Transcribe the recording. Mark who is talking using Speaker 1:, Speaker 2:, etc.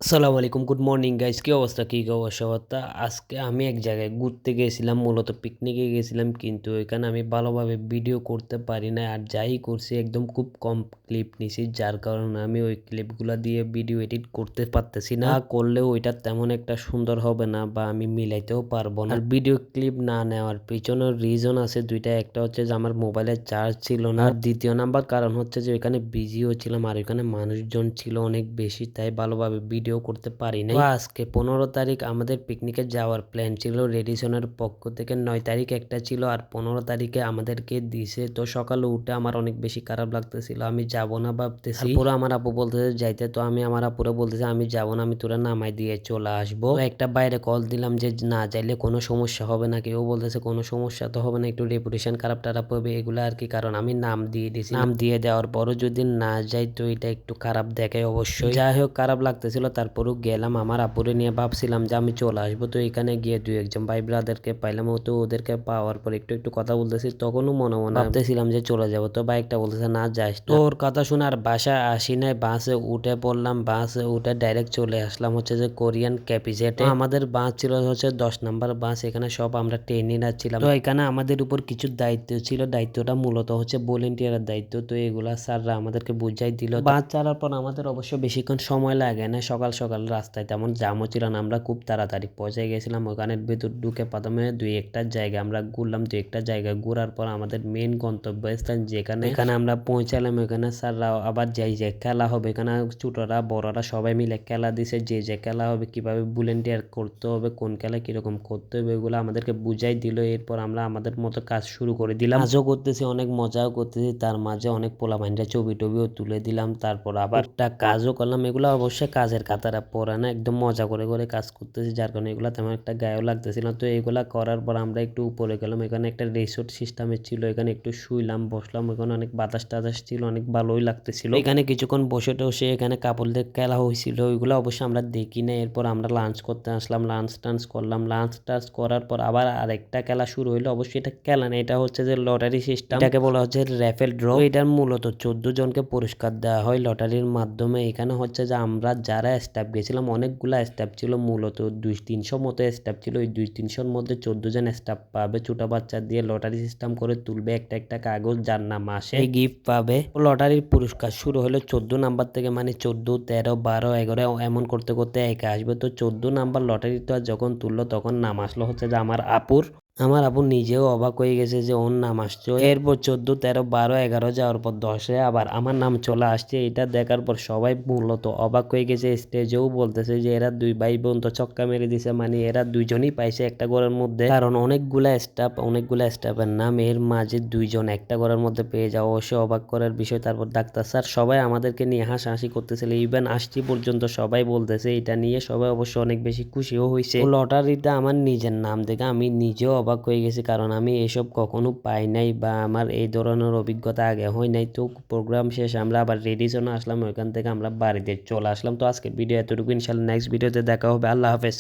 Speaker 1: আসসালামু আলাইকুম, good morning guys. কি অবস্থা, কি খবর সবার? আজকে আমি এক জায়গায় ঘুরতে গেছিলাম, মূলত পিকনিকে গেছিলাম, কিন্তু এখানে আমি ভালোভাবে ভিডিও করতে পারি না। আর যাই করছি একদম খুব কম ক্লিপ নিছি, যার কারণে আমি ওই ক্লিপগুলো দিয়ে ভিডিও এডিট করতে পারতেছি না। করলেও ওইটা তেমন একটা সুন্দর হবে না বা আমি মিলাইতেও পারবো না। আর ভিডিও ক্লিপ না নেওয়ার পিছনের রিজন আছে দুইটা। একটা হচ্ছে যে আমার মোবাইলের চার্জ ছিল না, আর দ্বিতীয় নাম্বার কারণ হচ্ছে যে ওইখানে বিজিও ছিলাম আর ওইখানে মানুষজন ছিল অনেক বেশি, তাই ভালোভাবে ভিডিও করতে পারি নাই। আজকে 15 তারিখ আমাদের পিকনিকে যাওয়ার প্ল্যান ছিল রেডিসনের পক্ষ থেকে। 9 তারিখ একটা ছিল আর 15 তারিখে আমাদেরকে দিছে। তো সকালে উঠে আমার অনেক বেশি খারাপ লাগতেছিল, আমি যাব না ভাবতেছি। পুরো আমার আপু বলতেছে যাইতে, তো আমি আমার আপুরে বলতেছি আমি যাব না, আমি তোরা নামাই দিয়ে চলে আসবো। তো একটা বাইরে কল দিলাম যে না যাইলে কোনো সমস্যা হবে না, কেউ বলতেছে কোনো সমস্যা তো হবে না, একটু রেপুটেশন খারাপ টারাপ হবে এগুলো আর কি। কারণ আমি নাম দিয়ে দিছি, নাম দিয়ে দেওয়ার পরও যদি না যাই তো এটা একটু খারাপ দেখায় অবশ্যই। যাই হোক, খারাপ লাগতেছিল, তারপরও গেলাম। আমার আপুরে নিয়ে ভাবছিলাম যে আমি চলে আসবো। তো এখানে গিয়ে দুই একজন ভাই ব্রাদারকে পাইলাম, তো ওদেরকে পাওয়ার পর একটু একটু কথা বলতেছি, তখনও মনে মনে ভাবতেছিলাম যে চলে যাবো। তো বাইকটা বলতেছে না যাস না। ওর কথা শুনে আর বাসায় আসি নাই, বাসে উঠে পড়লাম। বাসে উঠে ডাইরেক্ট চলে আসলাম হচ্ছে যে কোরিয়ান ক্যাপিজেটে। আমাদের বাস ছিল হচ্ছে 10 নাম্বার বাস, এখানে সব আমরা ট্রেনিরা ছিলাম। তো এখানে আমাদের উপর কিছু দায়িত্ব ছিল, দায়িত্বটা মূলত হচ্ছে ভলেন্টিয়ারের দায়িত্ব। তো এগুলা স্যাররা আমাদেরকে বুঝাই দিল। বাস ছাড়ার পর আমাদের অবশ্য বেশিক্ষণ সময় লাগে না, সকাল সকাল রাস্তায় তেমন জামও ছিল না, আমরা খুব তাড়াতাড়ি পৌঁছে গেছিলাম। ওখানের ভেতর ঢুকে প্রথমে দুই একটা জায়গা আমরা ঘুরলাম। দুই একটা জায়গা ঘোরার পর আমাদের মেন গন্তব্যস্থান যেখানে এখানে আমরা পৌঁছালাম। এখানে স্যাররা আবার যাই যে খেলা হবে, এখানে ছোটরা বড়রা সবাই মিলে খেলা দিছে। যে খেলা হবে, কিভাবে ভলেন্টিয়ার করতে হবে, কোন খেলা কিরকম করতে হবে, এগুলো আমাদেরকে বুঝাই দিল। এরপর আমরা আমাদের মতো কাজ শুরু করে দিলাম। কাজও করতেছি, অনেক মজাও করতেছি, তার মাঝে অনেক পোলাপাইনরা ছবি টবিও তুলে দিলাম। তারপর আবার একটা কাজও করলাম। এগুলো অবশ্যই কাজের কাতারা পড়ে না, একদম মজা করে করে কাজ করতেছি, যার কারণে এগুলো তেমন একটা গায়েও লাগতেছিল। তো এগুলা করার পর আমরা একটু উপরে গেলাম। এখানে একটা রিসোর্ট সিস্টেমের ছিল, এখানে একটু শুইলাম, বসলাম। এখানে অনেক বাতাস টাতাস ছিল, অনেক ভালোই লাগতেছিল। এখানে কিছুক্ষণ বসে টসে এখানে কাপড়দের খেলা হয়েছিল, ওইগুলো অবশ্যই আমরা দেখি না। এরপর আমরা লাঞ্চ করতে আসলাম, লাঞ্চ টাঞ্চ করলাম। লাঞ্চ টাঞ্চ করার পর আবার আরেকটা খেলা শুরু হইলো। অবশ্যই এটা খেলা না, এটা হচ্ছে যে লটারি সিস্টেম, এটাকে বলা হচ্ছে র্যাফেল ড্র। এটার মূলত 14 জনকে পুরস্কার দেওয়া হয় লটারির মাধ্যমে। এখানে হচ্ছে যে আমরা যারা স্টাফ গেছিলাম, অনেকগুলা স্টাফ ছিল, মূলত 200-300 মতো স্টাফ ছিল। ওই 200-300-র মধ্যে 14 জন স্টাফ পাবে। ছোট বাচ্চা দিয়ে লটারি সিস্টেম করে তুলবে একটা একটা কাগজ, যার নাম আসে এই গিফট পাবে। লটারির পুরস্কার শুরু হলো 14 নাম্বার থেকে, মানে 14, 13, 12, 11 এমন করতে করতে একে আসবে। তো 14 নাম্বার লটারিটা যখন তুললো তখন নাম আসলো হচ্ছে যে আমার আপুর। আমার আপু নিজেও অবাক হয়ে গেছে যে ওর নাম আসছে। এরপর 14, 13, 12, 11 যাওয়ার পর 10-এ আবার আমার নাম চলে আসছে। এটা দেখার পর সবাই মূলত অবাক হয়ে গেছে। স্টেজেও বলতেছে যে এরা দুই ভাই বোন তো ছক্কা মেরে দিছে, মানে এরা দুইজনই পাইছে একটা ঘরের মধ্যে। কারণ অনেকগুলা স্টাফের নাম, এর মাঝে দুইজন একটা ঘরের মধ্যে পেয়ে যাওয়া অবশ্যই অবাক করার বিষয়। তারপর ডাক্তার স্যার সবাই আমাদেরকে নিয়ে হাসাহাসি করতেছিল, ইভেন আসছি পর্যন্ত সবাই বলতেছে এটা নিয়ে। সবাই অবশ্য অনেক বেশি খুশিও হয়েছে। লটারিটা আমার নিজের নাম দেখে আমি নিজেও অবাক হয়ে গেছি, কারণ আমি এসব কখনো পাই নাই বা আমার এই ধরনের অভিজ্ঞতা আগে হয় নাই। তো প্রোগ্রাম শেষ আমরা আবার রেডি জন্য আসলাম, ওইখান থেকে আমরা বাড়িতে চলে আসলাম। তো আজকের ভিডিও এতটুকু, ইনশাল্লাহ নেক্সট ভিডিওতে দেখা হবে। আল্লাহ হাফেজ।